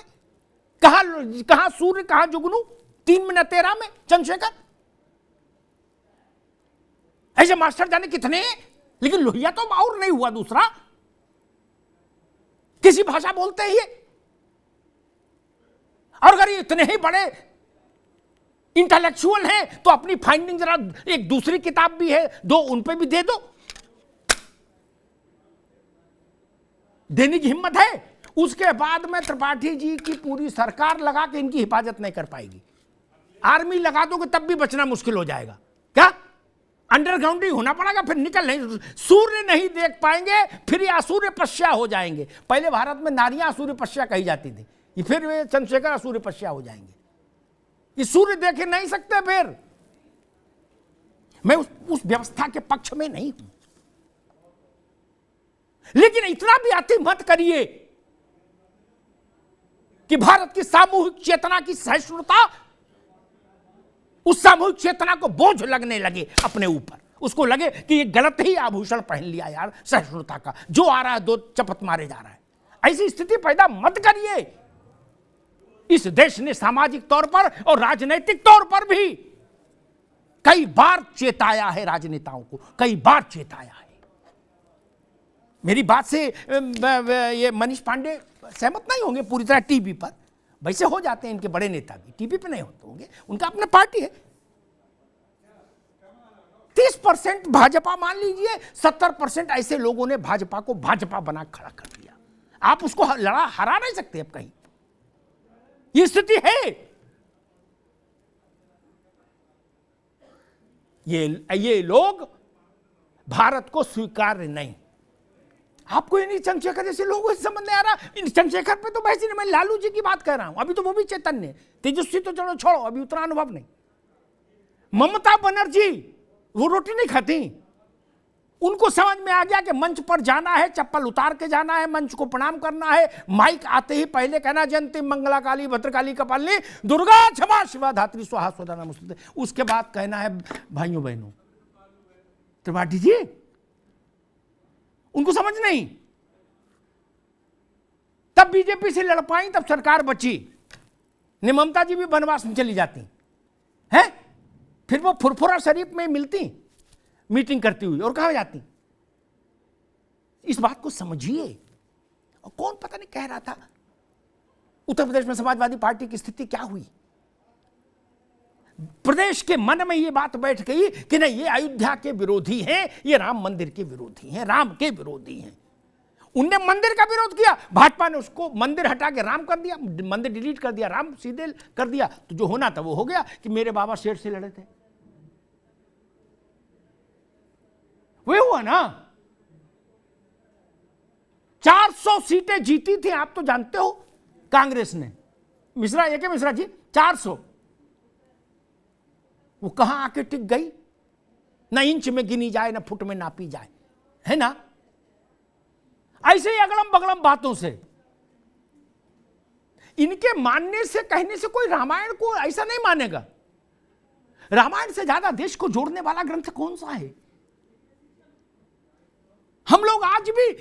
कहां सूर्य, कहां जुगनू, 3 में न 13 में चंद्रशेखर, ऐसे मास्टर जाने कितने हैं। लेकिन लोहिया तो और नहीं हुआ दूसरा, किसी भाषा बोलते ही। और अगर ये इतने ही बड़े इंटेलेक्चुअल हैं तो अपनी फाइंडिंग जरा, एक दूसरी किताब भी है, 2 उन पे भी दे दो। देने की हिम्मत है। उसके बाद में त्रिपाठी जी की पूरी सरकार लगा के इनकी हिफाजत नहीं कर पाएगी। आर्मी लगा दोगे तब भी बचना मुश्किल हो जाएगा। क्या अंडरग्राउंडिंग होना पड़ेगा, फिर निकल नहीं, सूर्य नहीं देख पाएंगे, फिर ये असूर्य पश्या हो जाएंगे। पहले भारत में नारियां असूर्य पश्या कही जाती थी, ये फिर वे चंद्रशेखर असूर्य पश्या हो जाएंगे। ये सूर्य देख नहीं सकते। फिर मैं उस व्यवस्था के पक्ष में नहीं हूं, लेकिन इतना भी अति मत करिए कि भारत की सामूहिक चेतना की सहिष्णुता, उस सामूहिक चेतना को बोझ लगने लगे अपने ऊपर, उसको लगे कि ये गलत ही आभूषण पहन लिया यार सहिष्णुता का, जो आ रहा है 2 चपत मारे जा रहा है। ऐसी स्थिति पैदा मत करिए। इस देश ने सामाजिक तौर पर और राजनीतिक तौर पर भी कई बार चेताया है, राजनेताओं को कई बार चेताया है। मेरी बात से ये मनीष पांडे सहमत नहीं होंगे पूरी तरह टीवी पर, वैसे हो जाते हैं इनके बड़े नेता भी, टीवी पे नहीं होते होंगे, उनका अपना पार्टी है। 30% भाजपा मान लीजिए, 70% ऐसे लोगों ने भाजपा को भाजपा बना खड़ा कर दिया। आप उसको हरा नहीं सकते अब कहीं, ये स्थिति है। ये लोग भारत को स्वीकार्य नहीं। आपको ये नहीं चंद्रशेखर जैसे लोगों से समझ नहीं आ रहा। चंद्रशेखर पे तो वैसे नहीं, मैं लालू जी की बात कर रहा हूं, अभी तो वो भी चैतन्य, तेजस्वी तो चलो छोड़ो, अभी उतना अनुभव नहीं। ममता बनर्जी वो रोटी नहीं खाती, उनको समझ में आ गया कि मंच पर जाना है, चप्पल उतार के जाना है, मंच को प्रणाम करना है, माइक आते ही पहले कहना जयंती मंगला काली भद्रकाली कपालिनी दुर्गा क्षमा शिवा धात्री स्वाहा स्वधा नमोस्तुते, उसके बाद कहना है भाइयों बहनों। त्रिपाठी जी उनको समझ नहीं, तब बीजेपी से लड़ पाई, तब सरकार बची, ममता जी भी वनवास में चली जाती हैं, फिर वो फुरफुरा शरीफ में मिलती मीटिंग करती हुई और कहां जाती। इस बात को समझिए। और कौन पता नहीं कह रहा था उत्तर प्रदेश में समाजवादी पार्टी की स्थिति क्या हुई। प्रदेश के मन में ये बात बैठ गई कि नहीं, ये अयोध्या के विरोधी हैं, ये राम मंदिर के विरोधी हैं, राम के विरोधी हैं। उनने मंदिर का विरोध किया, भाजपा ने उसको मंदिर हटा के राम कर दिया, मंदिर डिलीट कर दिया, राम सीधे कर दिया। तो जो होना था वो हो गया कि मेरे बाबा शेर से लड़े थे, वो हुआ ना। 400 सीटें जीती थी, आप तो जानते हो कांग्रेस ने। मिश्रा ये क्या मिश्रा जी 400, वो कहां आके टिक गई, ना इंच में गिनी जाए ना फुट में नापी जाए, है ना। ऐसे ही अगलम बगलम बातों से, इनके मानने से कहने से कोई रामायण को ऐसा नहीं मानेगा। रामायण से ज्यादा देश को जोड़ने वाला ग्रंथ कौन सा है। हम लोग आज भी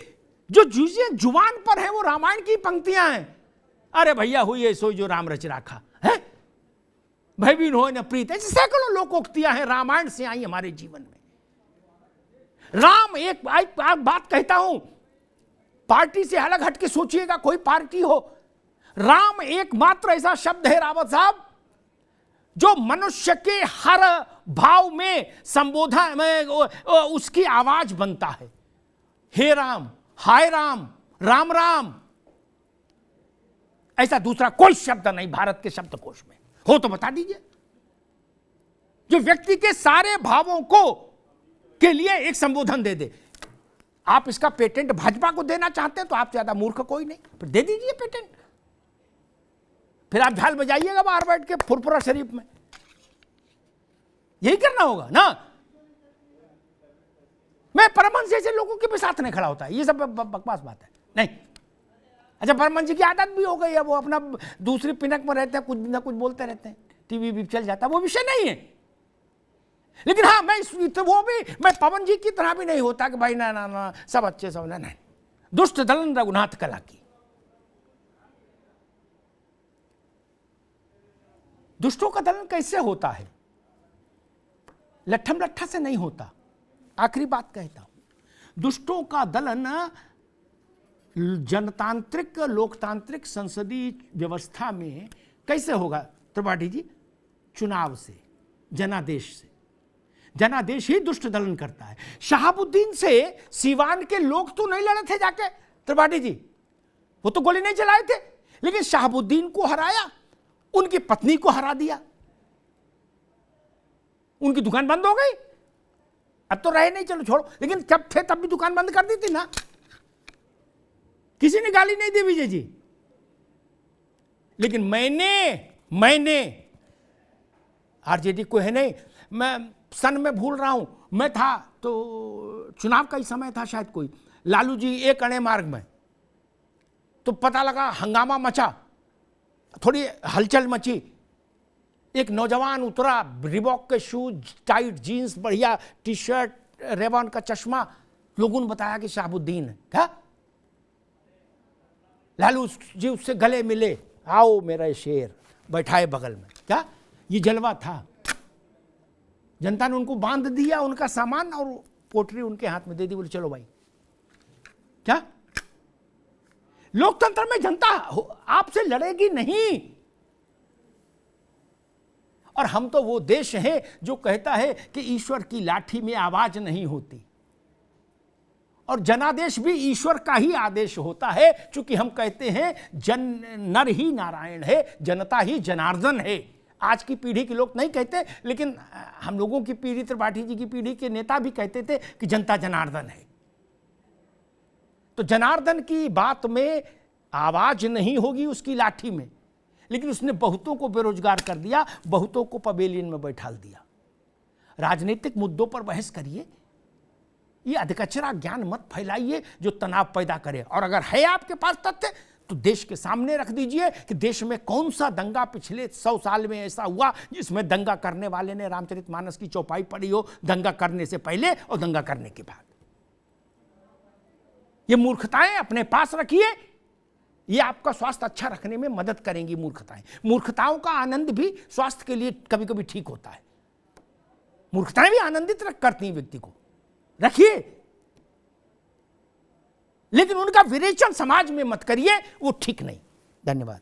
जो चीजें जुबान पर है वो रामायण की पंक्तियां हैं। अरे भैया हुई है सोई जो राम रच राखा है, भयबीन हो न प्रीत, ऐसे सैकड़ों लोकोक्तियां हैं रामायण से आई हमारे जीवन में। राम एक बात कहता हूं, पार्टी से अलग हट के सोचिएगा, कोई पार्टी हो, राम एकमात्र ऐसा शब्द है रावत साहब जो मनुष्य के हर भाव में संबोधन में उसकी आवाज बनता है। हे राम, हाय राम, राम राम, ऐसा दूसरा कोई शब्द नहीं भारत के शब्दकोश में हो तो बता दीजिए, जो व्यक्ति के सारे भावों को के लिए एक संबोधन दे दे। आप इसका पेटेंट भाजपा को देना चाहते हैं तो आप ज्यादा मूर्ख कोई नहीं, फिर दे दीजिए पेटेंट, फिर आप झाल बजाइएगा बाहर बैठ के फुरफुरा शरीफ में, यही करना होगा ना। मैं परमहंस जैसे लोगों के भी साथ नहीं खड़ा होता, ये सब बकवास बात है नहीं। अच्छा, परमहंस जी की आदत भी हो गई है, वो अपना दूसरी पिनक में रहते हैं, कुछ ना कुछ बोलते रहते हैं, टीवी भी चल जाता है, वो विषय नहीं है। लेकिन हाँ, मैं पवन जी की तरह भी नहीं होता कि भाई ना ना ना सब अच्छे सब नहीं। दुष्ट दलन रघुनाथ कला की, दुष्टों का दलन कैसे होता है? लट्ठम लट्ठा से नहीं होता। आखिरी बात कहता हूं, दुष्टों का दलन जनतांत्रिक लोकतांत्रिक संसदीय व्यवस्था में कैसे होगा त्रिपाठी जी? चुनाव से, जनादेश से। जनादेश ही दुष्ट दलन करता है। शहाबुद्दीन से सीवान के लोग तो नहीं लड़े थे जाके त्रिपाठी जी, वो तो गोली नहीं चलाए थे, लेकिन शहाबुद्दीन को हराया, उनकी पत्नी को हरा दिया, उनकी दुकान बंद हो गई। अब तो रहे नहीं, चलो छोड़ो, लेकिन जब थे तब भी दुकान बंद कर दी थी ना, किसी ने गाली नहीं दी विजय जी। लेकिन मैंने आरजेडी को है नहीं, मैं सन में भूल रहा हूं, मैं था तो चुनाव का ही समय था शायद, कोई लालू जी एक अणे मार्ग में, तो पता लगा हंगामा मचा, थोड़ी हलचल मची, एक नौजवान उतरा, रिबॉक के शूज, टाइट जीन्स, बढ़िया टी शर्ट, रेबॉन का चश्मा, लोगों ने बताया कि शहाबुद्दीन है। क्या? लालू जी उससे गले मिले, आओ मेरा शेर, बैठाए बगल में। क्या ये जलवा था? जनता ने उनको बांध दिया, उनका सामान और पोटरी उनके हाथ में दे दी, बोले चलो भाई। क्या लोकतंत्र में जनता आपसे लड़ेगी नहीं। और हम तो वो देश है जो कहता है कि ईश्वर की लाठी में आवाज नहीं होती, और जनादेश भी ईश्वर का ही आदेश होता है, क्योंकि हम कहते हैं नर ही नारायण है, जनता ही जनार्दन है। आज की पीढ़ी के लोग नहीं कहते, लेकिन हम लोगों की पीढ़ी, त्रिपाठी जी की पीढ़ी के नेता भी कहते थे कि जनता जनार्दन है। तो जनार्दन की बात में आवाज नहीं होगी उसकी लाठी में, लेकिन उसने बहुतों को बेरोजगार कर दिया, बहुतों को पवेलियन में बैठा दिया। राजनीतिक मुद्दों पर बहस करिए, ये अधकचरा ज्ञान मत फैलाइए जो तनाव पैदा करे। और अगर है आपके पास तथ्य तो देश के सामने रख दीजिए कि देश में कौन सा दंगा पिछले 100 साल में ऐसा हुआ जिसमें दंगा करने वाले ने रामचरितमानस की चौपाई पढ़ी हो, दंगा करने से पहले और दंगा करने के बाद। ये मूर्खताएं अपने पास रखिए, ये आपका स्वास्थ्य अच्छा रखने में मदद करेंगी। मूर्खताओं का आनंद भी स्वास्थ्य के लिए कभी कभी ठीक होता है। मूर्खताएं भी आनंदित करती हैं व्यक्ति को, रखिए, लेकिन उनका विरेचन समाज में मत करिए, वो ठीक नहीं। धन्यवाद।